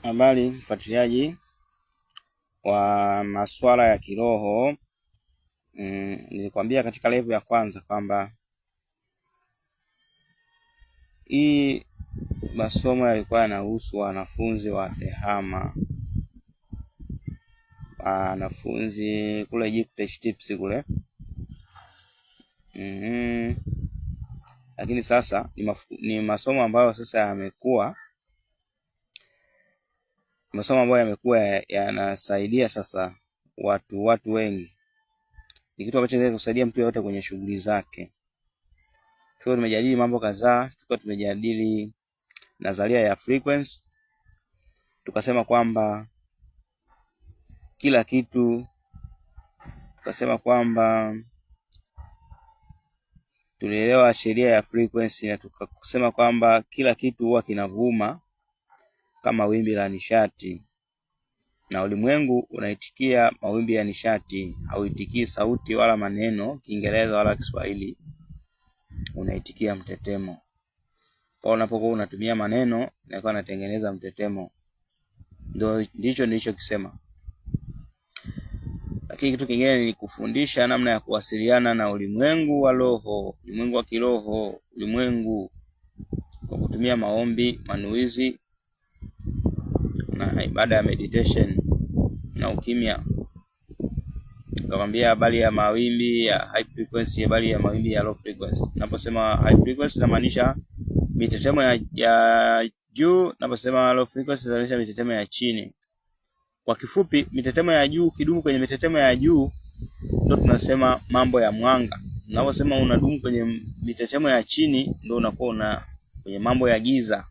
Habari mfuatiliaji wa masuala ya kiroho. Nilikwambia katika level ya kwanza kwamba hii masomo yalikuwa yanahusu wanafunzi wa TEHAMA, wanafunzi kule Jikutesh Tips kule. Lakini sasa ni masomo ambayo sasa yamekuwa yanasaidia sasa watu wengi. Ni kitu ambacho kinaweza kusaidia mtu yote kwenye shughuli zake. Tumejadili mambo kadhaa, tumejadili nadharia ya frequency. Tukasema kwamba kila kitu, tulielewa sheria ya frequency, na tukasema kwamba kila kitu huwa kinavuma kama wimbi la nishati, na ulimwengu unaitikia mawimbi ya nishati. Hauitikii sauti wala maneno, Kiingereza wala Kiswahili, unaitikia mtetemo. Kwa unapokuwa unatumia maneno, inakuwa inatengeneza mtetemo. Ndicho nilichokisema. Lakini kitu kingine ni kufundisha namna ya kuwasiliana na ulimwengu wa roho, ulimwengu wa kiroho, ulimwengu kwa kutumia maombi, manuizi na ibada ya meditation na ukimya. Nikamwambia habari ya mawimbi ya high frequency, habari ya mawimbi ya low frequency. Naposema high frequency inamaanisha mitetemo ya juu, naposema low frequency inamaanisha mitetemo ya chini. Kwa kifupi, mitetemo ya juu, kidumu kwenye mitetemo ya juu ndio tunasema mambo ya mwanga. Naposema unadumu kwenye mitetemo ya chini ndio unakuwa kwenye mambo ya giza.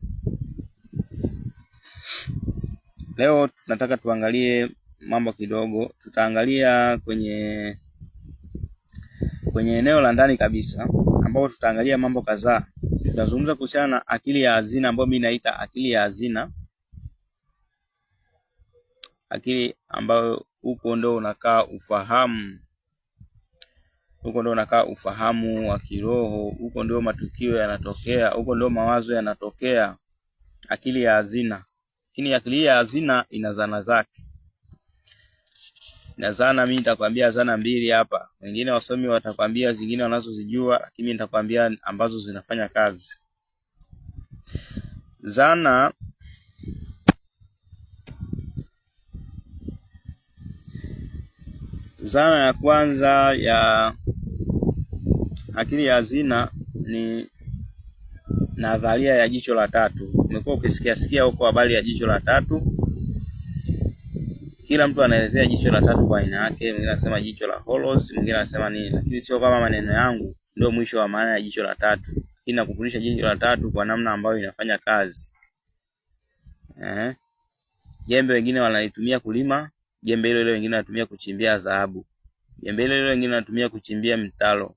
Leo tunataka tuangalie mambo kidogo. Tutaangalia kwenye eneo la ndani kabisa, ambapo tutaangalia mambo kadhaa. Tutazungumza kuhusiana na akili ya hazina, ambayo mimi naita akili ya hazina. Akili ambayo huko ndio unakaa ufahamu. Huko ndio unakaa ufahamu wa kiroho, huko ndio matukio yanatokea, huko ndio mawazo yanatokea. Akili ya hazina. Lakini akili ya hazina ina zana zake. Na zana, mimi nitakwambia zana mbili hapa. Wengine wasomi watakwambia zingine wanazozijua, lakini mimi nitakwambia ambazo zinafanya kazi. Zana ya kwanza ya akili ya hazina ni nadharia ya jicho la tatu. Umekuwa ukisikia huko habari ya jicho la tatu. Kila mtu anaelezea jicho la tatu kwa aina yake. Mwingine anasema jicho la Horus, mwingine anasema nini, lakini sio kama maneno yangu ndio mwisho wa maana ya jicho la tatu. Inakufundisha jicho la tatu kwa namna ambayo inafanya kazi. Jembe wengine wanalitumia kulima, jembe hilo wengine wanatumia kuchimbia dhahabu. Jembe hilo wengine wanatumia kuchimbia mtalo.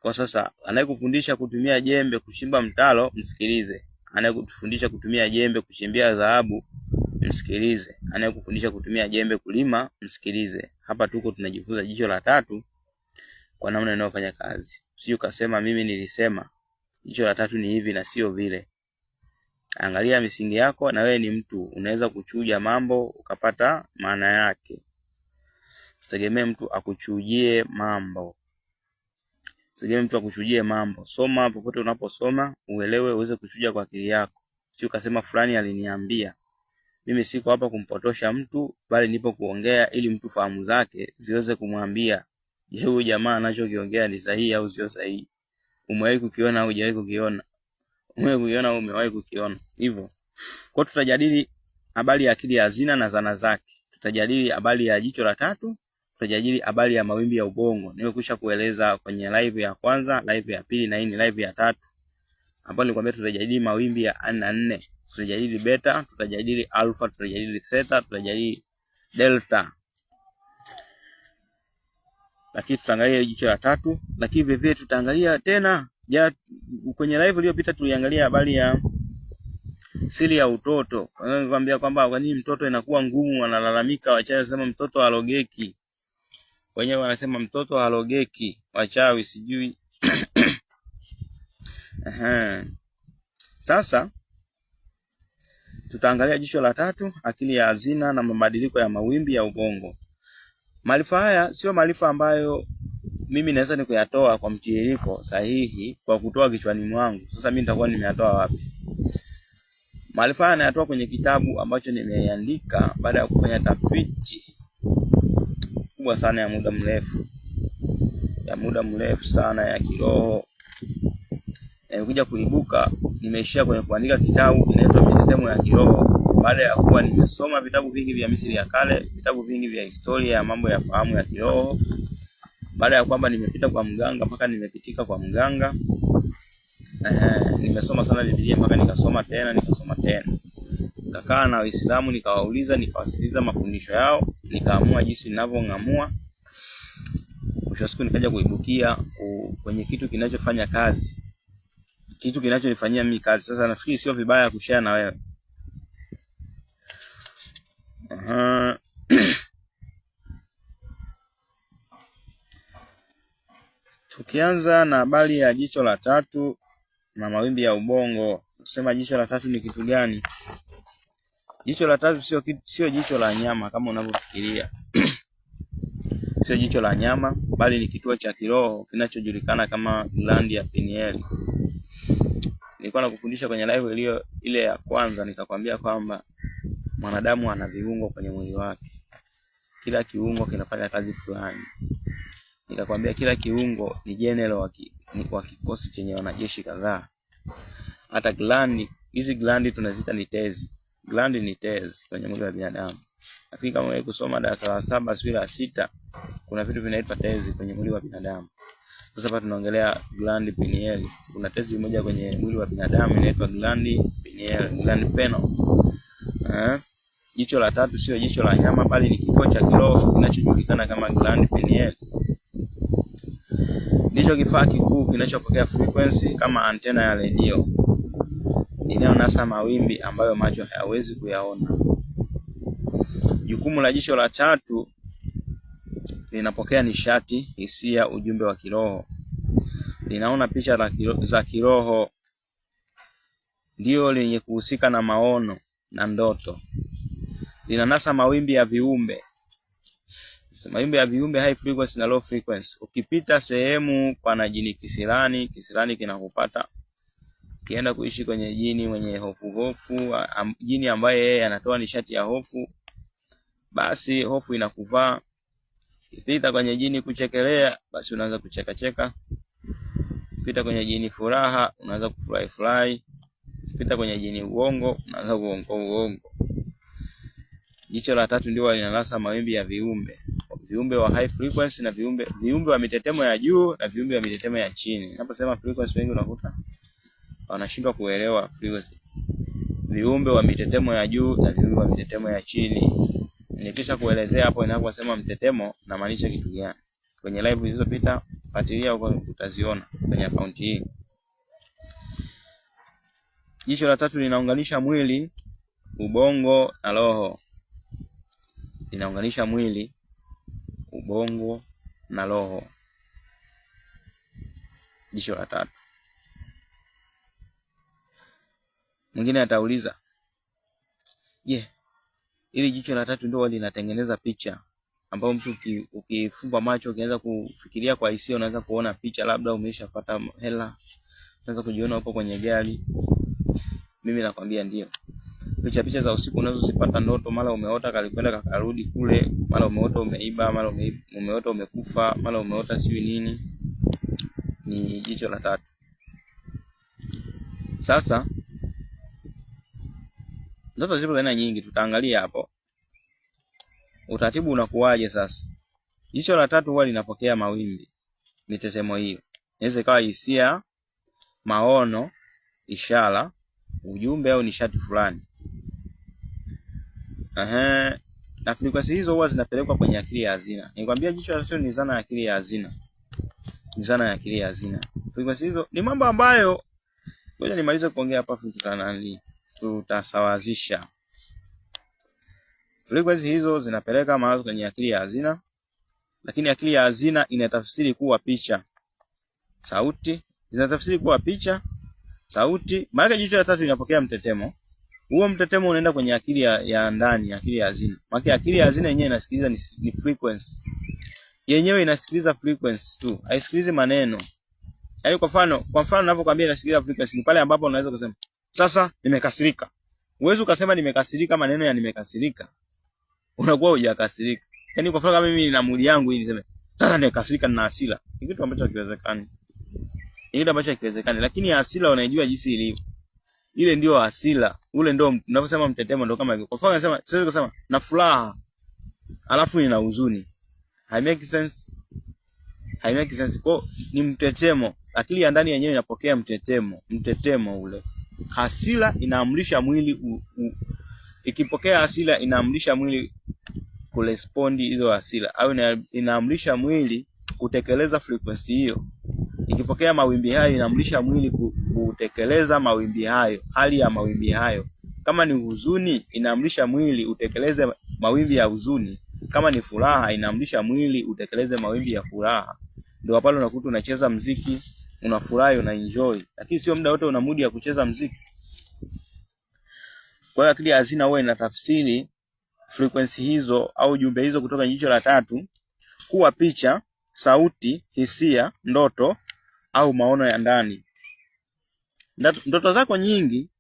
Kwa sasa anayekufundisha kutumia jembe kuchimba mtalo, msikilize. Anayekufundisha kutumia jembe kuchimbia dhahabu, msikilize. Anayekufundisha kutumia jembe kulima, msikilize. Hapa tuko tunajifunza jicho la tatu kwa namna inayofanya kazi. Sio ukasema mimi nilisema jicho la tatu ni hivi na sio vile. Angalia misingi yako, na wewe ni mtu, unaweza kuchuja mambo ukapata maana yake. Usitegemee mtu akuchujie mambo. Soma popote unaposoma, uelewe, uweze kuchuja kwa akili yako. Sio ukasema fulani aliniambia. Mimi siko hapa kumpotosha mtu, bali nipo kuongea ili mtu fahamu zake ziweze kumwambia, je, huyu jamaa anachokiongea ni sahihi au sio sahihi? Umewahi kukiona au hujawahi kukiona? Umewahi kukiona au umewahi kukiona? Hivyo. Kwa tutajadili habari ya akili ya hazina na zana zake. Tutajadili habari ya jicho la tatu, tutajadili habari ya mawimbi ya ubongo. Nimekwisha kueleza kwenye live ya kwanza, live ya pili, na hii ni live ya tatu. Hapo nilikwambia tutajadili mawimbi ya 4. Tutajadili beta, tutajadili alpha, tutajadili theta, tutajadili delta. Lakini tutaangalia jicho la tatu, lakini vivyo tutaangalia tena kwenye live iliyopita tuliangalia habari ya siri ya utoto. Nikwambia kwamba kwa nini mtoto inakuwa ngumu, wanalalamika wachawi wanasema mtoto halogeki. Wenyewe wanasema mtoto halogeki, wachawi sijui. Sasa tutaangalia jicho la tatu, akili ya hazina na mabadiliko ya mawimbi ya ubongo. Maarifa haya sio maarifa ambayo mimi naweza nikuyatoa kwa mtiririko sahihi kwa kutoa kichwani mwangu. Sasa mimi nitakuwa nimeyatoa wapi? Maarifa haya nayatoa kwenye kitabu ambacho nimeandika baada ya kufanya tafiti kubwa sana ya muda mrefu sana ya kiroho. Nimekuja kuibuka, nimeishia kwenye kuandika kitabu kinaitwa Mitetemo ya Kiroho baada ya kuwa nimesoma vitabu vingi vya Misri ya kale, vitabu vingi vya historia ya mambo ya fahamu ya kiroho. Baada ya kwamba nimepita kwa mganga mpaka nimepitika kwa mganga. Nimesoma sana Biblia mpaka nikasoma tena. Nikakaa na Waislamu nikawauliza, nikawasikiliza mafundisho yao, nikaamua jinsi ninavyong'amua. Mwisho siku nikaja kuibukia kwenye kitu kinachofanya kazi. Kitu kinachonifanyia mimi kazi. Sasa nafikiri sio vibaya kushare na wewe. Tukianza na habari ya jicho la tatu na mawimbi ya ubongo. Tusema jicho la tatu ni kitu gani? Jicho la tatu sio jicho la nyama kama unavyofikiria. Sio jicho la nyama, bali ni kituo cha kiroho kinachojulikana kama glandi ya pineal. Nilikuwa nakufundisha kwenye live ile ya kwanza, nikakwambia kwamba mwanadamu ana viungo kwenye mwili wake. Kila kiungo kinafanya kazi fulani. Nikakwambia kila kiungo ni general wa kikosi chenye wanajeshi kadhaa. Hata glandi, hizi glandi tunaziita ni tezi. Glandi ni tezi kwenye mwili wa binadamu. Lakini kama wewe kusoma darasa la 7 sura ya 6, kuna vitu vinaitwa tezi kwenye mwili wa binadamu. Sasa hapa tunaongelea glandi pineal. Kuna tezi moja kwenye mwili wa binadamu inaitwa glandi pineal, glandi penal. Jicho la tatu sio jicho la nyama, bali ni kituo cha kiroho kinachojulikana kama glandi pineal. Ndicho kifaa kikuu kinachopokea frequency kama antena ya redio inayonasa mawimbi ambayo macho hayawezi kuyaona. Jukumu la jicho la tatu linapokea nishati, hisia, ujumbe wa kiroho. Linaona picha za kiroho, ndio lenye kuhusika na maono na ndoto. Linanasa mawimbi ya viumbe. Mawimbi ya viumbe high frequency na low frequency. Ukipita sehemu pana jini kisirani kinakupata. Ukienda kuishi kwenye jini mwenye hofu, jini ambaye yeye anatoa nishati ya hofu, basi hofu inakuvaa. Ukipita kwenye jini kuchekelea, basi unaanza kucheka. Ukipita kwenye jini furaha, unaanza kufurahi. Ukipita kwenye jini uongo, unaanza uongo. Jicho la tatu ndio linanasa mawimbi ya viumbe. Viumbe wa high frequency na viumbe wa mitetemo ya juu na viumbe wa mitetemo ya chini. Ninaposema frequency wengi unakuta wanashindwa kuelewa frequency. Viumbe wa mitetemo ya juu na viumbe wa mitetemo ya chini. Nikisha kuelezea hapo ninaposema mtetemo na maanisha kitu gani. Kwenye live zilizopita fuatilia huko utaziona kwenye account hii. Jicho la tatu linaunganisha mwili, ubongo na roho. Linaunganisha mwili, ubongo na roho. Jicho la tatu. Mwingine atauliza, ili jicho la tatu ndio linatengeneza picha ambapo mtu ukifumba macho ukianza kufikiria kwa hisia unaweza kuona picha, labda umeshapata hela, unaweza kujiona upo kwenye gari. Mimi nakwambia ndio. Picha za usiku unazozipata ndoto, mara umeota kalikwenda kakarudi kule, mara umeota umeiba, mara umeota umekufa, mara umeota siwi nini, ni jicho la tatu. Sasa ndoto zipo aina nyingi, tutaangalia hapo. Utaratibu unakuwaje sasa? Jicho la tatu huwa linapokea mawimbi, mitetemo hiyo. Inaweza ikawa hisia, maono, ishara, ujumbe au nishati fulani. Na frequency hizo huwa zinapelekwa kwenye akili ya hazina. Nikwambia jicho la tatu ni zana ya akili ya hazina. Ni zana ya akili ya hazina. Frequency hizo ni mambo ambayo ngoja nimalize kuongea hapa tutasawazisha. Frequency hizo zinapeleka mawazo kwenye akili ya hazina, lakini akili ya hazina inatafsiri kuwa picha, sauti, inatafsiri kuwa picha, sauti. Maana jicho la tatu linapokea mtetemo, Huo mtetemo unaenda kwenye akili ya ndani, akili ya hazina. Maana akili ya hazina yenyewe inasikiliza ni frequency. Yenyewe inasikiliza frequency tu. Haisikilizi maneno. Yaani kwa mfano ninapokuambia inasikiliza frequency ni pale ambapo unaweza kusema sasa nimekasirika. Uwezo ukasema nimekasirika maneno ya nimekasirika. Unakuwa hujakasirika. Yaani kwa mfano kama mimi nina mood yangu hii niseme sasa nimekasirika na hasira. Ni kitu ambacho hakiwezekani. Ni kitu ambacho hakiwezekani, lakini hasira unaijua jinsi ilivyo. Ile ndio hasira. Ule ndio unaposema mtetemo ndio kama hivyo. Kwa mfano unasema siwezi kusema na furaha alafu nina huzuni. Hai make sense? Hai make sense. Kwa ni mtetemo. Akili ya ndani yenyewe inapokea mtetemo ule. Hasira inaamrisha mwili ikipokea hasira inaamrisha mwili kurespondi hizo hasira, au inaamrisha mwili kutekeleza frequency hiyo. Ikipokea mawimbi hayo inaamrisha mwili kutekeleza mawimbi hayo, hali ya mawimbi hayo. Kama ni huzuni inaamrisha mwili utekeleze mawimbi ya huzuni. Kama ni furaha inaamrisha mwili utekeleze mawimbi ya furaha. Ndio pale unakuta unacheza muziki, unafurahi, una enjoy, lakini sio muda wote una mood ya kucheza muziki. Kwa hiyo akili ya hazina huwa inatafsiri frequency hizo au jumbe hizo kutoka jicho la tatu kuwa picha, sauti, hisia, ndoto au maono ya ndani. Ndoto zako nyingi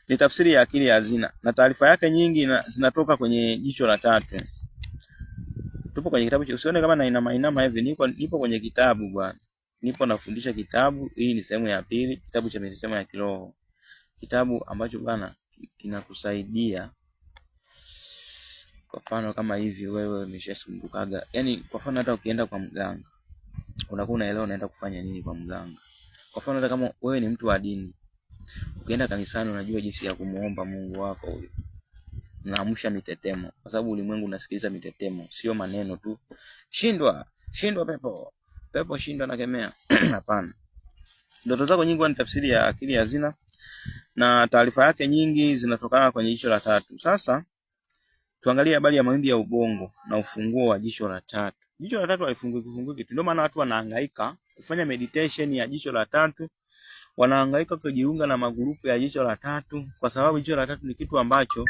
ni tafsiri ya akili ya hazina na taarifa yake nyingi zinatoka kwenye jicho la tatu. Tupo kwenye kitabu, usione kama nainama hivi, nipo kwenye kitabu bwana. Nipo nafundisha kitabu. Hii ni sehemu ya pili, kitabu cha mitazamo ya kiroho. Kitabu ambacho bwana kinakusaidia. Kwa mfano kama hivi wewe umeshasumbukaga. Yaani kwa mfano hata ukienda kwa mganga, unakuwa unaelewa unaenda kufanya nini kwa mganga. Kwa mfano hata kama wewe ni mtu wa dini, ukienda kanisani unajua jinsi ya kumuomba Mungu wako huyo. Unaamsha mitetemo, kwa sababu ulimwengu unasikiliza mitetemo, sio maneno tu. Shindwa pepo shindwa na kemea. Hapana. Ndoto zako nyingi ni tafsiri ya akili ya hazina na taarifa yake nyingi zinatokana kwenye jicho la tatu. Sasa tuangalie habari ya mawimbi ya ubongo na ufunguo wa jicho la tatu. Jicho la tatu halifunguki. Ndio maana watu wanahangaika kufanya meditation ya jicho la tatu. Wanahangaika kujiunga na magrupu ya jicho la tatu, kwa sababu jicho la tatu ni kitu ambacho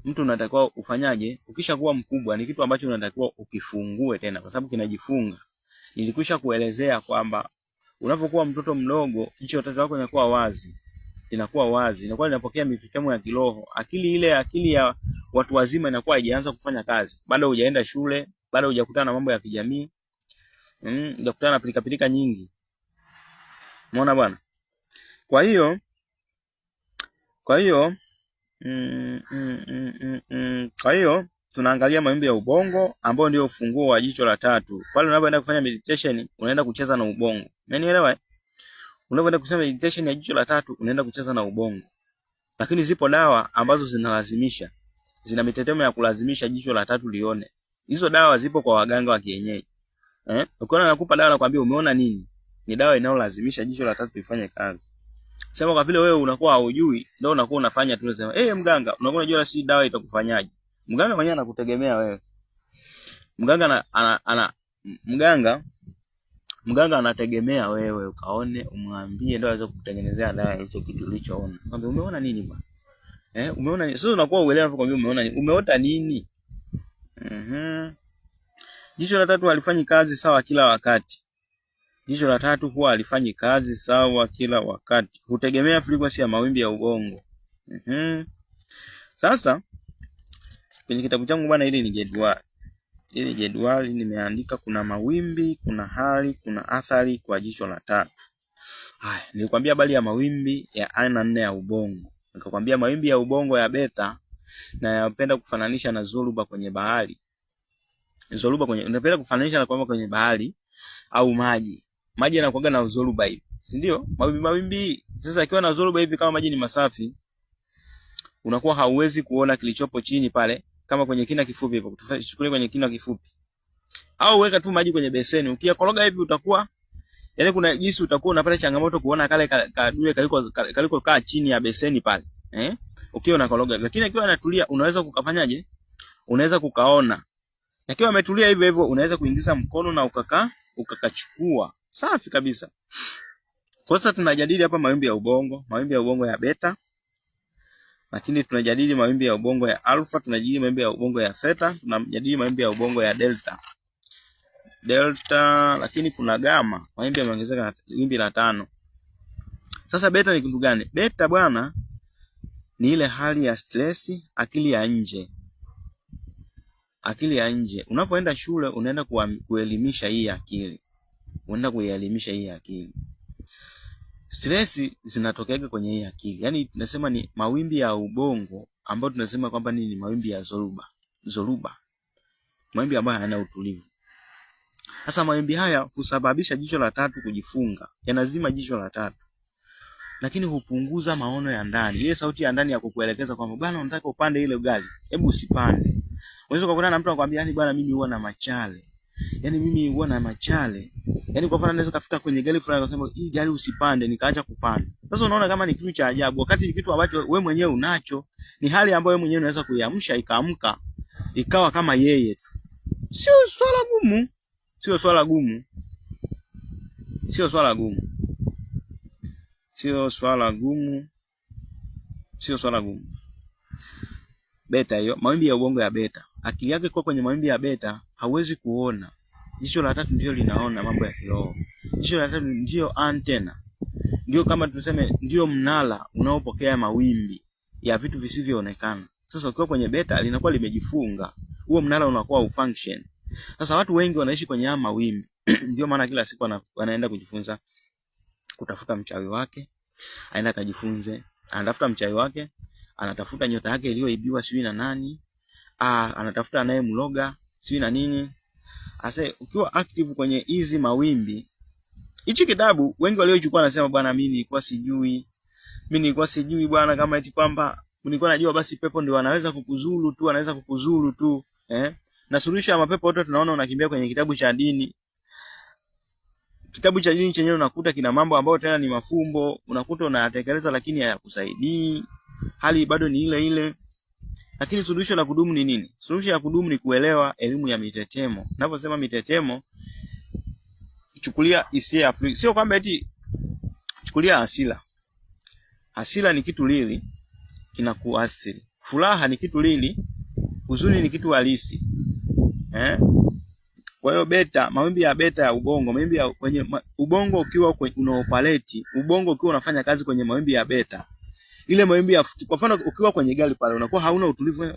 mtu unatakiwa ufanyaje? Ukishakuwa mkubwa ni kitu ambacho unatakiwa ukifungue tena, kwa sababu kinajifunga. Nilikwisha kuelezea kwamba unapokuwa mtoto mdogo jicho la tatu lako linakuwa wazi. Inakuwa linapokea mitetemo ya kiroho. Akili ya watu wazima inakuwa haijaanza kufanya kazi. Bado hujaenda shule, bado hujakutana na mambo ya kijamii. Hujakutana na pilika nyingi. Umeona bwana? Kwa hiyo tunaangalia mawimbi ya ubongo ambao ndio ufunguo wa jicho la tatu. Pale unapoenda kufanya meditation unaenda kucheza na ubongo. Umenielewa? Unapoenda kufanya meditation ya jicho la tatu unaenda kucheza na ubongo. Lakini zipo dawa ambazo zina mitetemo ya kulazimisha jicho la tatu lione. Hizo dawa zipo kwa waganga wa kienyeji. Ukiona nakupa dawa nakwambia umeona nini? Ni dawa inayolazimisha jicho la tatu lifanye kazi. Sema kwa vile wewe unakuwa haujui, ndio unakuwa unafanya tu, unasema mganga, unakuwa unajua si dawa itakufanyaje. Mganga mwenyewe anakutegemea wewe. Mganga anategemea wewe ukaone, umwambie ndio aweze kukutengenezea dawa hicho kitu ulichoona. Kwambia umeona nini bwana? Umeona nini? Sasa unakuwa uelewa unapokuambia umeona nini? Umeota nini? Jicho la tatu halifanyi kazi sawa kila wakati. Jicho la tatu huwa halifanyi kazi sawa kila wakati. Hutegemea frequency ya mawimbi ya ubongo. Sasa kwenye kitabu changu bwana, hili ni jedwali. Hili jedwali nimeandika kuna mawimbi, kuna hali, kuna athari kwa jicho la tatu. Haya, nilikwambia habari ya mawimbi ya aina 4 ya ubongo. Nikakwambia mawimbi ya ubongo ya beta na yapenda kufananisha na zoruba kwenye bahari. Unapenda kufananisha na kwamba kwenye bahari au maji. Maji yanakuwa na zoruba hivi, si ndio? Mawimbi sasa akiwa na zoruba hivi, kama maji ni masafi, unakuwa hauwezi kuona kilichopo chini pale, kama kwenye kina kifupi hapo. Tuchukulie kwenye kina kifupi. Au weka tu maji kwenye beseni. Ukiyakoroga hivi utakuwa, yaani kuna jinsi utakuwa unapata changamoto kuona kale kadude kaliko kaa chini ya beseni pale. Ukiwa unakoroga. Lakini akiwa anatulia unaweza kukafanyaje? Unaweza kukaona. Akiwa ametulia hivyo hivyo unaweza kuingiza mkono na ukakachukua. Safi kabisa. Kwa sasa tunajadili hapa mawimbi ya ubongo ya beta Lakini tunajadili mawimbi ya ubongo ya alpha, tunajadili mawimbi ya ubongo ya theta, tunajadili mawimbi ya ubongo ya delta. Lakini kuna gamma, mawimbi yameongezeka wimbi la 5. Sasa beta ni kitu gani? Beta bwana ni ile hali ya stress, akili ya nje. Akili ya nje. Unapoenda shule unaenda kuelimisha hii akili. Unaenda kuielimisha hii akili. Stress zinatokea kwenye hii akili. Yaani tunasema ni mawimbi ya ubongo ambayo tunasema kwamba ni mawimbi ya zoruba. Mawimbi ambayo hayana utulivu. Sasa mawimbi haya husababisha jicho la tatu kujifunga. Yanazima jicho la tatu. Lakini hupunguza maono ya ndani. Ile sauti ya ndani ya kukuelekeza kwamba bwana unataka upande ile gari, hebu usipande. Unaweza kukutana na mtu anakuambia yani bwana mimi huwa na machale. Yaani mimi huwa na machale. Yaani kwa mfano naweza kafika kwenye gari fulani akasema hii gari usipande, nikaacha kupanda. Sasa unaona kama ni kitu cha ajabu wakati ni kitu ambacho wewe mwenyewe unacho, ni hali ambayo wewe mwenyewe unaweza kuiamsha ikaamka ikawa kama yeye. Sio swala gumu. Sio swala gumu. Sio swala gumu. Sio swala gumu. Sio swala gumu. Beta hiyo, mawimbi ya ubongo ya beta. Akili yake kwa kwenye mawimbi ya beta, hawezi kuona. Jicho la tatu ndio linaona mambo ya kiroho. Jicho la tatu ndio antenna. Ndio kama tuseme ndio mnala unaopokea mawimbi ya vitu visivyoonekana. Sasa ukiwa kwenye beta linakuwa limejifunga. Huo mnala unakuwa ufunction. Sasa watu wengi wanaishi kwenye haya mawimbi. Ndio maana kila siku wanaenda kujifunza kutafuta mchawi wake. Aenda kajifunze, anatafuta mchawi wake, anatafuta nyota yake iliyoibiwa sijui na nani. Anatafuta anayemloga sijui na nini. Asa ukiwa active kwenye hizi mawimbi, hichi kitabu wengi waliochukua wanasema bwana mimi nilikuwa sijui bwana kama eti kwamba nilikuwa najua basi pepo ndio wanaweza kukuzuru tu, na suluhisho ya mapepo yote tunaona unakimbia kwenye kitabu cha dini. Kitabu cha dini chenyewe unakuta kina mambo ambayo tena ni mafumbo, unakuta unayatekeleza lakini hayakusaidii. Hali bado ni ile ile. Lakini suluhisho la kudumu ni nini? Suluhisho ya kudumu ni kuelewa elimu ya mitetemo. Ninaposema mitetemo, chukulia hisia ya Afrika. Sio kwamba eti chukulia hasira. Hasira ni kitu lili kinakuathiri. Furaha ni kitu lili, huzuni ni kitu halisi. Kwa hiyo beta, mawimbi ya beta ya ubongo, mawimbi ya kwenye ubongo ukiwa unaopaleti, ubongo ukiwa unafanya kazi kwenye mawimbi ya beta. Ile mawimbi ya kwa mfano ukiwa kwenye gari pale unakuwa hauna utulivu.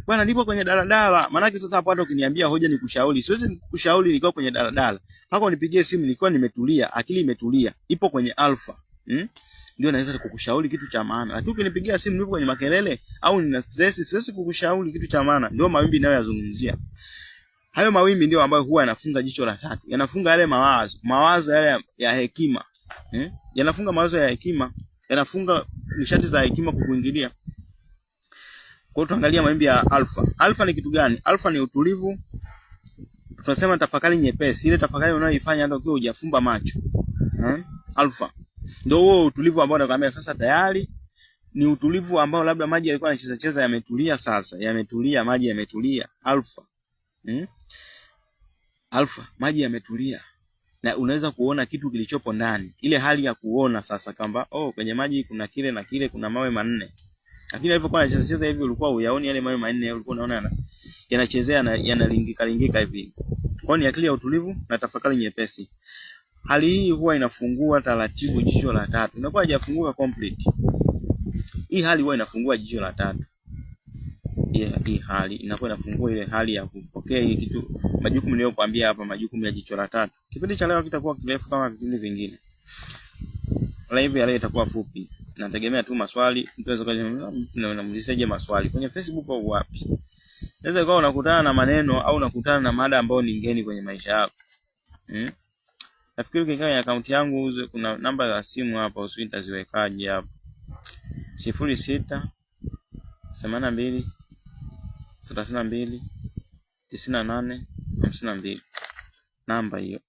Bwana nipo kwenye daladala. Maana yake sasa hapo hata ukiniambia hoja nikushauri, siwezi kukushauri nikiwa kwenye daladala. Mpaka unipigie simu nikiwa nimetulia, akili imetulia, ipo kwenye alpha. Ndio naweza kukushauri kitu cha maana. Lakini ukinipigia simu nipo kwenye makelele au nina stress, siwezi kukushauri kitu cha maana. Ndio mawimbi ninayoyazungumzia. Hayo mawimbi ndio ambayo huwa yanafunga jicho la tatu. Yanafunga yale mawazo yale ya hekima. Yanafunga mawazo ya hekima, yanafunga nishati za hekima kukuingilia. Kwa hiyo tuangalia mawimbi ya alpha. Alpha ni kitu gani? Alpha ni utulivu. Tunasema tafakari nyepesi, ile tafakari unayoifanya hata ukiwa hujafumba macho. Alpha ndio huo utulivu ambao nakwambia sasa tayari ni utulivu ambao labda maji yalikuwa yanacheza yametulia, sasa yametulia, maji yametulia. Alpha. Alpha, maji yametulia. Na unaweza kuona kitu kilichopo ndani. Ile hali ya kuona sasa kwamba kwenye maji kuna kile na kile, kuna mawe manne. Lakini alipokuwa anacheza hivi ulikuwa uyaoni yale mawe manne, ulikuwa unaona yanachezea na yanalingika hivi. Kwa ni akili ya utulivu na tafakari nyepesi. Hali hii huwa inafungua taratibu jicho la tatu. Inakuwa haijafunguka complete. Hii hali huwa inafungua jicho la tatu. Hii hali inakuwa inafungua ile hali ya kupokea hii kitu, majukumu niliyokuambia hapa, majukumu ya jicho la tatu. Kipindi cha leo kitakuwa kirefu kama vipindi vingine. Live ya leo itakuwa fupi. Nategemea tu maswali, mtaweza kuniulizaje maswali kwenye Facebook au wapi. Naweza kwa unakutana na maneno au unakutana na mada ambayo ni ngeni kwenye maisha yako. Nafikiri ukikaa kwenye account yangu kuna namba za simu hapa, usijui nitaziwekaje hapa. 06 82 32 98 52. Namba hiyo.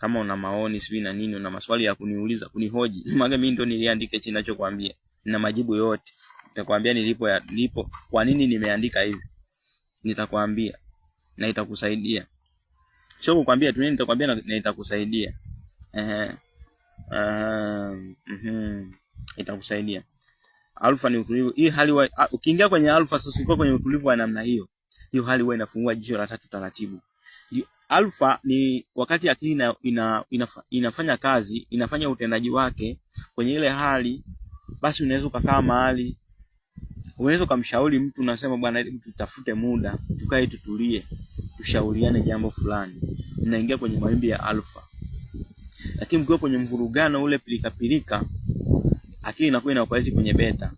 Kama una maoni sijui na nini, una maswali ya kuniuliza, kunihoji, maana mimi ndo niliandika hichi ninachokuambia. Nina majibu yote. Nitakwambia nilipo, kwa nini nimeandika hivi. Nitakwambia na itakusaidia. Sio kukwambia tu nini, nitakwambia na itakusaidia. Itakusaidia. Alpha ni utulivu. Hii hali ukiingia kwenye alpha sasa uko kwenye utulivu wa namna hiyo. Hiyo hali huwa inafungua jicho la tatu taratibu. Alpha ni wakati akili inafanya kazi, inafanya utendaji wake kwenye ile hali, basi unaweza ukakaa mahali, unaweza kumshauri mtu, unasema bwana, hebu tutafute muda, tukae tutulie, tushauriane jambo fulani. Mnaingia kwenye mawimbi ya alpha. Lakini mkiwa kwenye mvurugano ule pilika, akili inakuwa inaoperate kwenye beta.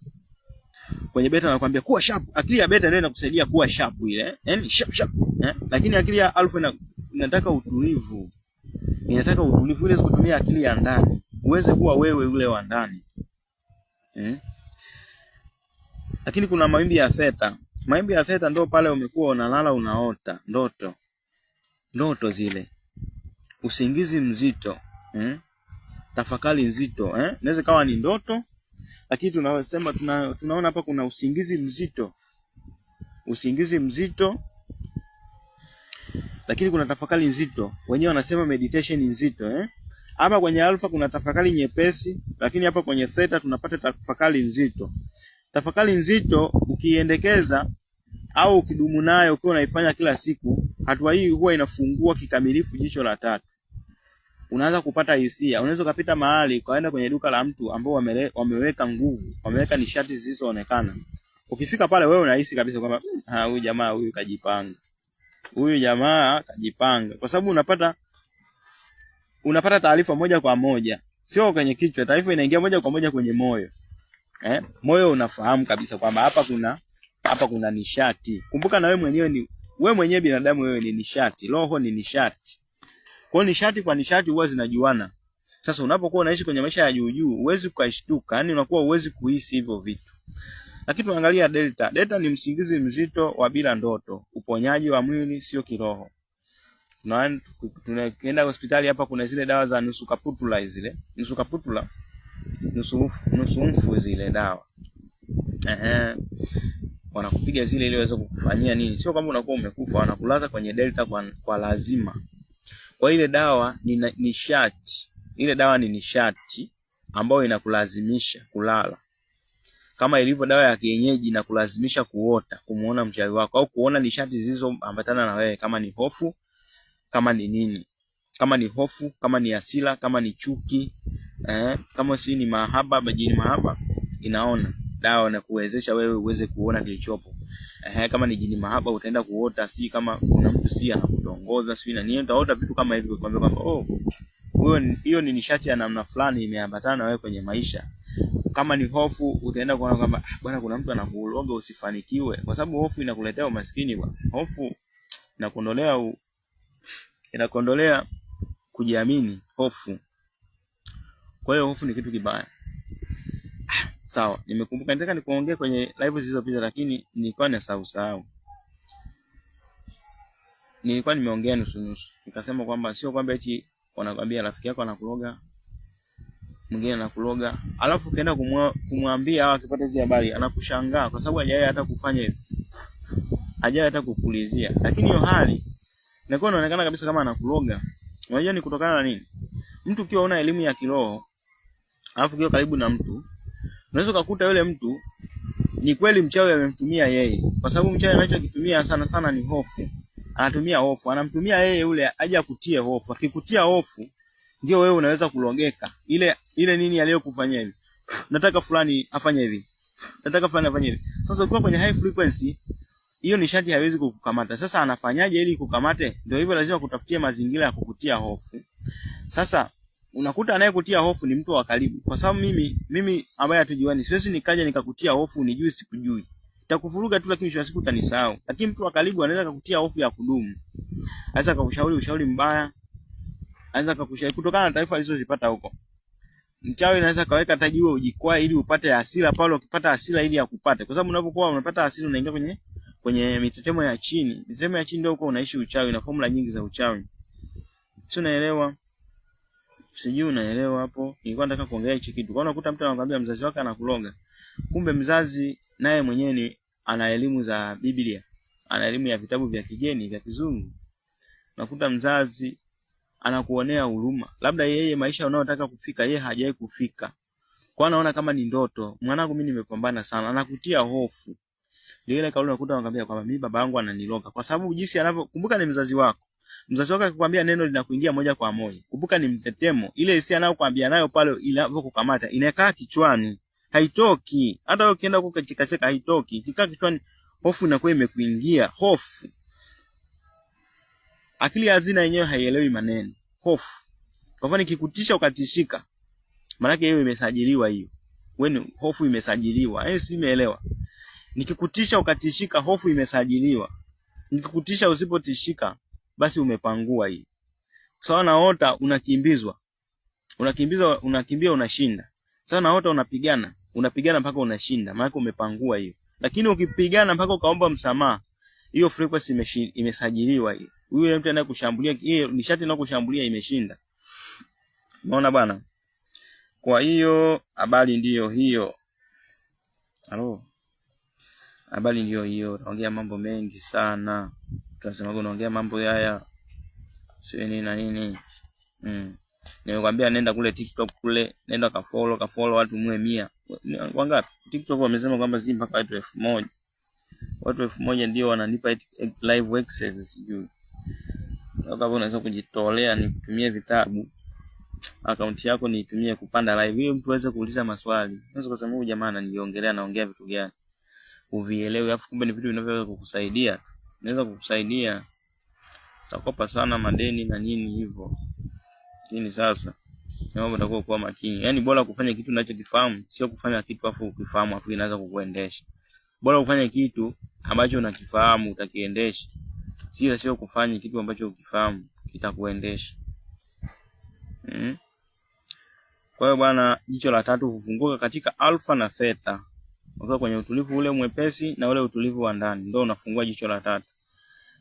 Kwenye beta anakuambia kuwa sharp. Akili ya beta ndio inakusaidia kuwa sharp ile, yani sharp. Lakini akili ya alpha inataka utulivu. Inataka utulivu ile kutumia akili ya ndani. Uweze kuwa wewe ule wa ndani. Lakini kuna mawimbi ya theta. Mawimbi ya theta ndio pale umekuwa unalala unaota ndoto zile. Usingizi mzito, tafakari nzito, inaweza kawa ni ndoto, lakini tunasema tunaona hapa kuna usingizi mzito, lakini kuna tafakari nzito. Wenyewe wanasema meditation nzito, Hapa kwenye alpha kuna tafakari nyepesi, lakini hapa kwenye theta tunapata tafakari nzito. Tafakari nzito ukiendekeza au ukidumu nayo ukiwa unaifanya kila siku, hatua hii huwa inafungua kikamilifu jicho la tatu. Unaanza kupata hisia. Unaweza kupita mahali ukaenda kwenye duka la mtu ambao wameweka nguvu, wameweka nishati zisizoonekana. Ukifika pale wewe unahisi kabisa kwamba huyu jamaa huyu kajipanga. Huyu jamaa kajipanga. Kwa sababu unapata taarifa moja kwa moja. Sio kwenye kichwa, taarifa inaingia moja kwa moja kwenye moyo. Moyo unafahamu kabisa kwamba hapa kuna nishati. Kumbuka na wewe mwenyewe binadamu, wewe ni nishati, roho ni nishati. Kwa nishati kwa nishati huwa zinajuana. Sasa unapokuwa unaishi kwenye maisha ya juu, huwezi ukashtuka, yani unakuwa huwezi kuhisi hivyo vitu. Lakini tuangalia delta. Delta ni msingizi mzito wa bila ndoto, uponyaji wa mwili sio kiroho. Tunaenda hospitali hapa, kuna zile dawa za nusu kaputula zile. Nusu kaputula, nusu mfu zile dawa. Wanakupiga zile ili waweze kukufanyia nini? Sio kama unakuwa umekufa, wanakulaza kwenye delta kwa lazima. Kwa ile dawa ni nishati. Ile dawa ni nishati ambayo inakulazimisha kulala. Kama ilivyo dawa ya kienyeji inakulazimisha kuota, kumuona mchawi wako au kuona nishati zilizoambatana na wewe, kama ni hofu, kama ni nini. Kama ni hofu, kama ni hasira, kama ni chuki, kama si ni mahaba, majini mahaba, inaona. Dawa na kuwezesha wewe uweze kuona kilichopo. Kama ni jini mahaba utaenda kuota, si kama kuna mtu si anakutongoza, si na nini, utaota vitu kama hivyo, kwamba hiyo ni nishati ya namna fulani imeambatana na wewe kwenye maisha. Kama ni hofu, utaenda kuona kwamba bwana, kuna mtu anakuloga usifanikiwe, kwa sababu hofu inakuletea umaskini bwana. Hofu inakondolea kujiamini, hofu. Kwa hiyo hofu ni kitu kibaya. Sawa, nimekumbuka nataka nikuongee kwenye live zilizopita, lakini nilikuwa nasahau. Nilikuwa nimeongea nusu. Nikasema kwamba sio kwamba eti wanakuambia rafiki yako anakuloga, mwingine anakuloga, alafu kaenda kumwambia au akipata hizo habari anakushangaa kwa sababu hajawahi hata kufanya hivyo. Hajawahi hata kukulizia. Lakini hiyo hali inakuwa inaonekana kabisa kama anakuloga. Unajua ni kutokana na nini? Mtu ukiwa una elimu ya kiroho, alafu ukiwa karibu na mtu, unaweza kukuta yule mtu ni kweli mchawi amemtumia yeye. Kwa sababu mchawi anachokitumia sana sana ni hofu. Anatumia hofu, anamtumia yeye yule aje akutie hofu. Akikutia hofu ndio wewe unaweza kulogeka. Ile nini aliyokufanyia hivi. Nataka fulani afanye hivi. Nataka fulani afanye hivi. Sasa ukiwa kwenye high frequency, hiyo nishati haiwezi kukukamata. Sasa anafanyaje ili kukamate? Ndio hivyo, lazima kutafutia mazingira ya kukutia hofu. Sasa unakuta anayekutia hofu ni mtu wa karibu. Kwa sababu mimi ambaye hatujuani, siwezi nikaja nikakutia hofu nijui sikujui. Nitakuvuruga tu, lakini siku utanisahau. Lakini mtu wa karibu anaweza kukutia hofu ya kudumu. Anaweza kukushauri ushauri mbaya. Anaweza kukushauri kutokana na taarifa alizozipata huko. Mchawi anaweza kaweka tajiwe ujikwaa ili upate hasira pale, ukipata hasira ili akupate. Kwa sababu unapokuwa unapata hasira unaingia kwenye mitetemo ya chini. Mitetemo ya chini ndio huko unaishi uchawi na formula nyingi za uchawi. Sio, unaelewa? Sijui unaelewa hapo. Nilikuwa nataka kuongelea hichi kitu. Kwa unakuta mtu anakuambia mzazi wake anakuloga. Kumbe mzazi naye mwenyewe ana elimu za Biblia. Ana elimu ya vitabu vya kigeni vya kizungu. Unakuta mzazi anakuonea huruma. Labda yeye maisha unayotaka kufika yeye hajawahi kufika. Kwa anaona kama ni ndoto. Mwanangu mimi nimepambana sana. Anakutia hofu. Ndio ile kauli unakuta anakuambia kwamba mimi baba yangu ananiloga. Kwa sababu jinsi kumbuka ni mzazi wako. Mzazi wako akikwambia neno linakuingia moja kwa moja. Kumbuka ni mtetemo. Ile hisia anayokuambia nayo pale inapokukamata inakaa kichwani. Haitoki. Hata wewe ukienda huko cheka haitoki. Ikikaa kichwani hofu inakuwa imekuingia. Hofu. Akili ya hazina yenyewe haielewi maneno. Hofu. Kwa mfano nikikutisha ukatishika. Maana yake hiyo imesajiliwa hiyo. Wewe hofu imesajiliwa. Si umeelewa? Nikikutisha ukatishika, hofu imesajiliwa. Nikikutisha usipotishika, basi umepangua hii. Sawa naota unakimbizwa. Unakimbia unashinda. Sawa naota unapigana mpaka unashinda. Maana umepangua hiyo. Lakini ukipigana mpaka ukaomba msamaha, hiyo frequency imesajiliwa hiyo. Huyo mtu anayekushambulia, hiyo nishati inayokushambulia imeshinda. Unaona bwana? Kwa hiyo habari ndiyo hiyo. Halo. Habari ndiyo hiyo. Naongea mambo mengi sana. Tunasema unaongea mambo haya sio nini na nini. Nimekwambia nenda kule TikTok kule, nenda kafollow watu 100. Wangapi? TikTok wamesema kwamba si mpaka watu 1000. Watu 1000 ndio wananipa live access sijui. Kama unaweza kujitolea ni kutumia vitabu. Akaunti yako niitumie kupanda live. Hiyo mtu aweze kuuliza maswali. Unaweza kusema huyu jamaa ananiongelea naongea vitu gani? Uvielewe, afu kumbe ni vitu vinavyoweza kukusaidia. Inaweza kukusaidia. Utakopa sana madeni na nini hivyo. Lakini sasa naomba utakuwa kwa makini. Yaani bora kufanya kitu unachokifahamu, sio kufanya kitu afu ukifahamu afu inaanza kukuendesha. Bora kufanya kitu ambacho unakifahamu utakiendesha. Sio kufanya kitu ambacho ukifahamu kitakuendesha. Kwa hiyo bwana, jicho la tatu hufunguka katika alfa na theta. Ukiwa kwenye utulivu ule mwepesi na ule utulivu wa ndani ndio unafungua jicho la tatu.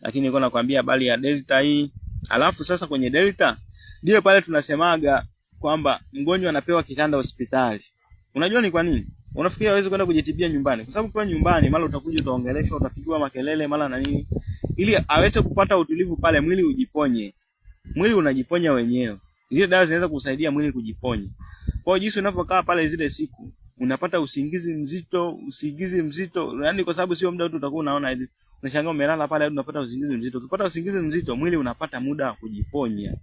Lakini niko nakwambia habari ya delta hii. Alafu sasa kwenye delta ndio pale tunasemaga kwamba mgonjwa anapewa kitanda hospitali. Unajua ni kwa nini? Unafikiri hawezi kwenda kujitibia nyumbani? Kwa sababu kwa nyumbani mara utakuja utaongeleshwa, utapigwa makelele mara na nini. Ili aweze kupata utulivu pale mwili ujiponye. Mwili unajiponya wenyewe. Zile dawa zinaweza kusaidia mwili kujiponya. Kwa hiyo jinsi unavyokaa pale zile siku, unapata usingizi mzito, yaani kwa sababu sio muda wote utakuwa unaona hivi. Unashangaa umelala pale hadi unapata usingizi mzito. Ukipata usingizi mzito, mwili unapata muda wa kujiponya.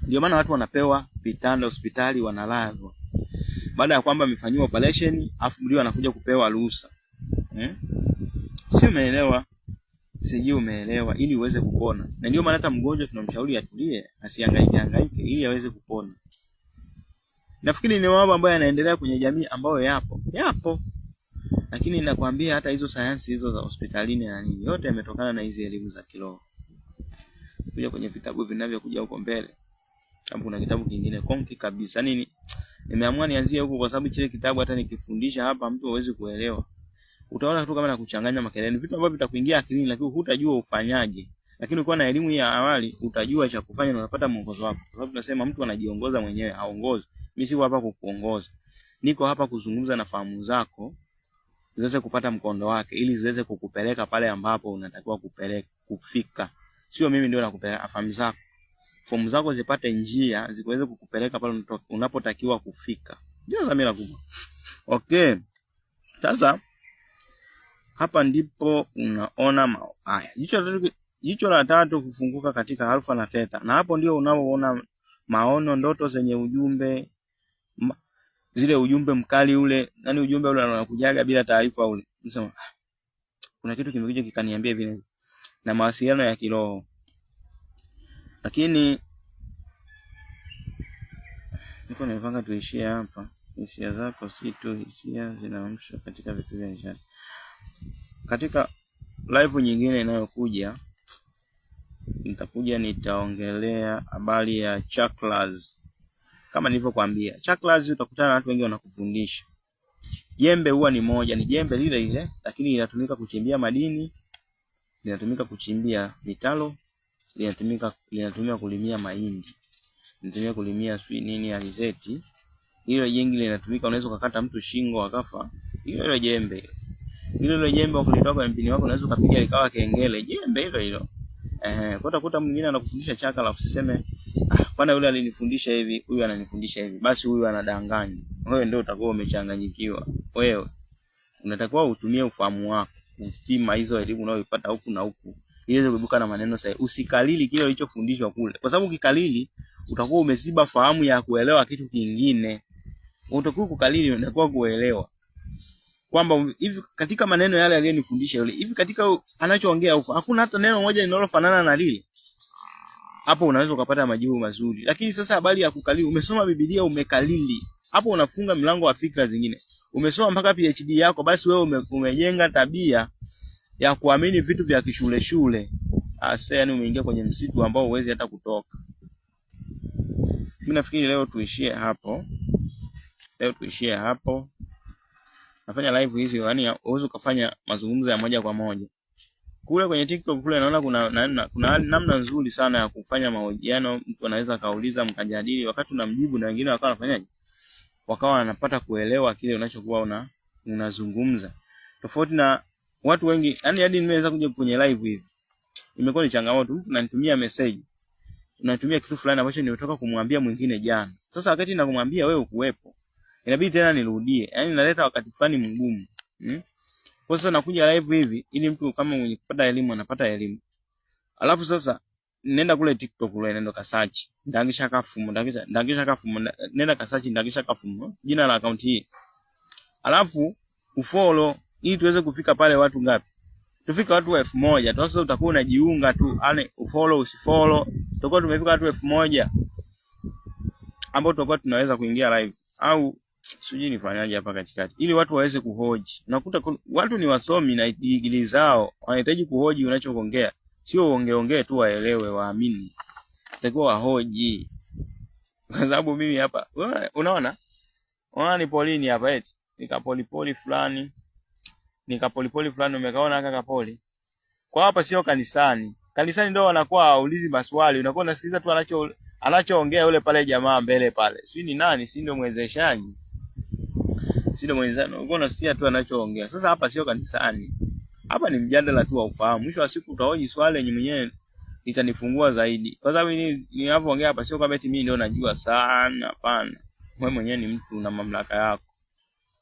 Ndio maana watu wanapewa vitanda hospitali wanalazwa. Baada ya kwamba amefanywa operation, afu ndio anakuja kupewa ruhusa. Sio umeelewa? Sijui umeelewa, ili uweze kupona. Na ndio maana hata mgonjwa tunamshauri atulie, asihangaike ili aweze kupona. Nafikiri ni mambo ambayo yanaendelea kwenye jamii ambayo yapo. Lakini ninakwambia hata hizo sayansi hizo za hospitalini na nini, yote yametokana na hizi elimu za kiroho. Kuja kwenye vitabu vinavyokuja huko mbele. Kama kuna kitabu kingine konki kabisa. Nini? Nimeamua nianzie huko kwa sababu kile kitabu hata nikifundisha hapa mtu hawezi kuelewa. Utaona tu kama na kuchanganya makelele, vitu ambavyo vitakuingia akilini lakini hutajua ufanyaje. Lakini ukiwa na elimu ya awali utajua cha kufanya na unapata mwongozo wako. Kwa sababu tunasema mtu anajiongoza mwenyewe, haongozi. Mimi siko hapa kukuongoza. Niko hapa kuzungumza na fahamu zako ziweze kupata mkondo wake ili ziweze kukupeleka pale ambapo unatakiwa kufika. Sio mimi ndio nakupeleka, fahamu zako. Fahamu zako zipate njia ziweze kukupeleka pale unapotakiwa kufika. Ndio dhamira kubwa. Okay. Sasa hapa ndipo unaona haya. Jicho la tatu kufunguka katika alfa na theta. Na hapo ndio unaoona maono, ndoto zenye ujumbe, zile ujumbe mkali ule, yani ujumbe ule unakujaga bila taarifa ule. Unasema kuna kitu kimekuja kikaniambia vile. Na mawasiliano ya kiroho. Lakini niko nimepanga tuishie hapa. Hisia zako si tu hisia, zinaamsha katika vitu vya nishati. Katika live nyingine inayokuja nitaongelea habari ya chakras. Kama nilivyokuambia, chakras utakutana na watu wengi wanakufundisha. Jembe huwa ni moja, ni jembe lile lakini linatumika kuchimbia madini, linatumika kuchimbia mitalo, linatumika kulimia mahindi, linatumika kulimia nini alizeti. Hilo jembe linatumika, unaweza kukata mtu shingo akafa. Hilo jembe. Hilo jembe ukilitoa kwa mpini wako unaweza kupiga likawa kengele. Jembe hilo. Kwa utakuta mwingine anakufundisha chakra alafu usiseme bwana yule alinifundisha hivi, huyu ananifundisha hivi, basi huyu anadanganya. Wewe ndio utakuwa umechanganyikiwa. Wewe unatakiwa utumie ufahamu wako kupima hizo elimu unayoipata huku na huku ili uweze kuibuka na maneno sahihi. Usikalili kile ulichofundishwa kule, kwa sababu ukikalili utakuwa umeziba fahamu ya kuelewa kitu kingine. Utakuwa kukalili, unatakiwa kuelewa kwamba hivi katika maneno yale aliyonifundisha yule, hivi katika anachoongea huko hakuna hata neno moja linalofanana na lile. Hapo unaweza ukapata majibu mazuri. Lakini sasa habari ya kukalili, umesoma Biblia umekalili, hapo unafunga mlango wa fikra zingine. Umesoma mpaka PhD yako, basi wewe umejenga tabia ya kuamini vitu vya kishule shule. Yani umeingia kwenye msitu ambao huwezi hata kutoka. Mimi nafikiri leo tuishie hapo. Nafanya live hizi, yani uweze kufanya mazungumzo ya moja kwa moja. Kule kwenye TikTok kule naona kuna namna nzuri sana ya kufanya mahojiano. Mtu anaweza kauliza mkajadili, wakati unamjibu na wengine wakawa wanafanyaje? Wakawa wanapata kuelewa kile unachokuwa unazungumza. Tofauti na watu wengi, yani hadi nimeweza kuja kwenye live hivi, imekuwa ni changamoto. Mtu ananitumia message, unatumia kitu fulani ambacho nimetoka kumwambia mwingine jana. Sasa wakati ninakumwambia wewe ukuwepo, inabidi tena nirudie. Yani naleta wakati fulani mgumu. Kwa sasa nakuja live hivi ili mtu kama mwenye kupata elimu anapata elimu. Alafu sasa nenda kule TikTok kule, nenda ka search Ndangisha Kafumo, nenda ka search Ndangisha Kafumo, jina la account hii. Alafu ufollow ili tuweze kufika pale watu ngapi? Tufika watu 1000. Sasa utakuwa unajiunga tu, yani ufollow usifollow, tutakuwa tumefika watu 1000 ambao tutakuwa tunaweza kuingia live. Au sijui nifanyaje hapa katikati ili watu waweze kuhoji. Unakuta watu ni wasomi na digrii zao, wanahitaji kuhoji unachoongea, sio ongeongee tu waelewe waamini. Utakuwa wahoji. Kwa sababu mimi hapa unaona ni polini hapa eti nikapolipoli fulani umekaona aka kapoli. Kwa hapa sio kanisani. Kanisani ndio wanakuwa haulizi maswali, unakuwa unasikiliza tu anachoongea yule pale jamaa mbele pale. Si ni nani? Si ndio mwezeshaji? Si ndio mwezeshaji? Unakuwa unasikia tu anachoongea. Sasa hapa sio kanisani. Hapa ni mjadala tu wa ufahamu. Mwisho wa siku utahoji swali yenyewe mwenyewe litanifungua zaidi. Kwa sababu ninapoongea hapa sio kama eti mimi ndio najua sana, hapana. Wewe mwenyewe ni mtu na mamlaka yako.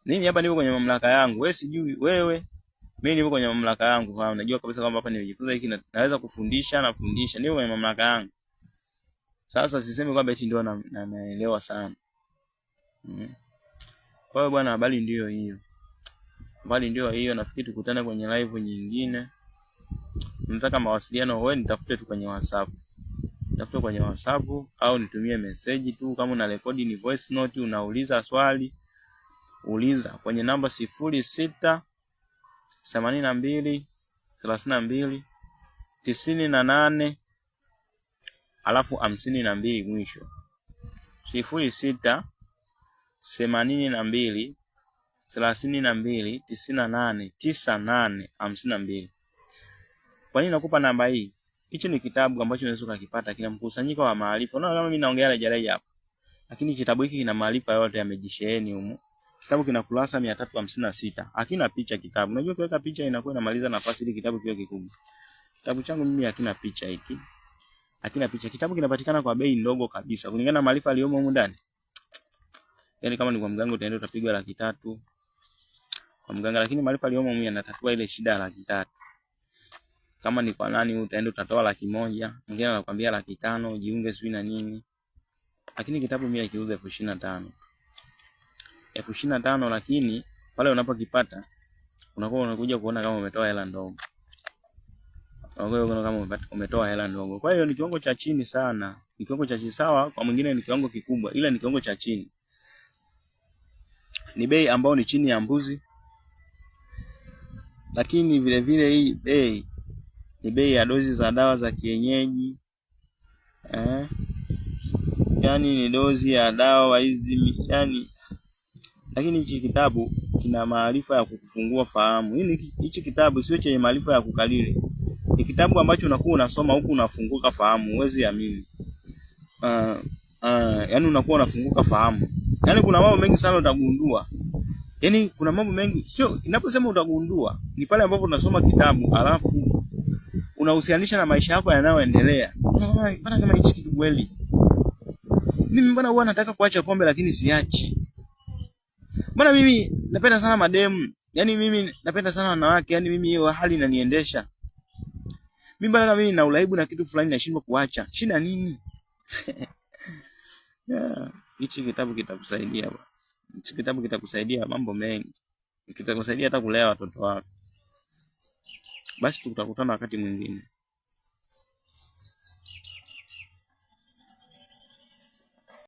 Mimi hapa nipo kwenye mamlaka yangu. Wewe sijui wewe. Mimi nipo kwenye mamlaka yangu. Kwa unajua kabisa kwamba hapa nimejifunza hiki naweza kufundisha na fundisha. Nipo kwenye mamlaka yangu. Sasa sisemi kwamba eti ndio naelewa sana. Kwa hiyo bwana, habari ndio hiyo. Nafikiri tukutane kwenye live nyingine. Unataka mawasiliano, wewe nitafute tu kwenye WhatsApp. Nitafute kwenye WhatsApp au nitumie message tu. Kama una rekodi ni voice note, unauliza swali, uliza kwenye namba 06 82 32 98 alafu 52 mwisho. 06 82 32 98 98 52. Kwa nini nakupa namba hii? Hichi ni kitabu ambacho unaweza ukakipata, kina mkusanyiko wa maarifa. Unaona kama mimi naongea rejelea hapa. Lakini kitabu hiki kina maarifa yote yamejisheheni humu. Kitabu kina kurasa 356. Hakina picha kitabu. Unajua kuweka picha inakuwa inamaliza nafasi ili kitabu kiwe kikubwa. Kitabu changu mimi hakina picha hiki. Hakina picha. Kitabu kinapatikana kwa bei ndogo kabisa kulingana na maarifa aliyomo humu ndani. Yaani kama ni kwa mganga utaenda utapigwa 300 kwa mganga, lakini maarifa aliyomo humu yanatatua ile shida ya 300. Kama ni kwa nani utaenda utatoa 100, mwingine anakuambia 500 jiunge sio na nini. Lakini kitabu mimi kiuza 25,000. 25,000, lakini pale unapokipata unakuwa unakuja kuona kama umetoa hela ndogo. Unakuwa kama umetoa hela ndogo. Kwa hiyo ni kiwango cha chini sana. Ni kiwango cha chini sawa, kwa mwingine ni kiwango kikubwa, ila ni kiwango cha chini. Ni bei ambayo ni chini ya mbuzi. Lakini vile vile hii bei ni bei ya dozi za dawa za kienyeji. Yaani ni dozi ya dawa hizi yani. Lakini hiki kitabu kina maarifa ya kukufungua fahamu. Hichi kitabu sio chenye maarifa ya kukalili. Ni kitabu ambacho unakuwa unasoma huku unafunguka fahamu, huwezi amini. Yaani unakuwa unafunguka fahamu. Yaani kuna mambo mengi sana utagundua. Yaani kuna mambo mengi. Sio ninaposema utagundua, ni pale ambapo unasoma kitabu alafu unahusianisha na maisha yako yanayoendelea. Bana kama hichi kitu kweli. Mimi mbona huwa nataka kuacha pombe lakini siachi? Mbona mimi napenda sana mademu? Yaani mimi napenda sana wanawake, yaani mimi hiyo hali inaniendesha. Mimi mbona mimi na uraibu na kitu fulani nashindwa kuacha? Shida nini? Yeah. Hichi kitabu kitakusaidia bwana. Hichi kitabu kitakusaidia mambo mengi. Kitakusaidia hata kulea watoto wako. Basi tutakutana wakati mwingine.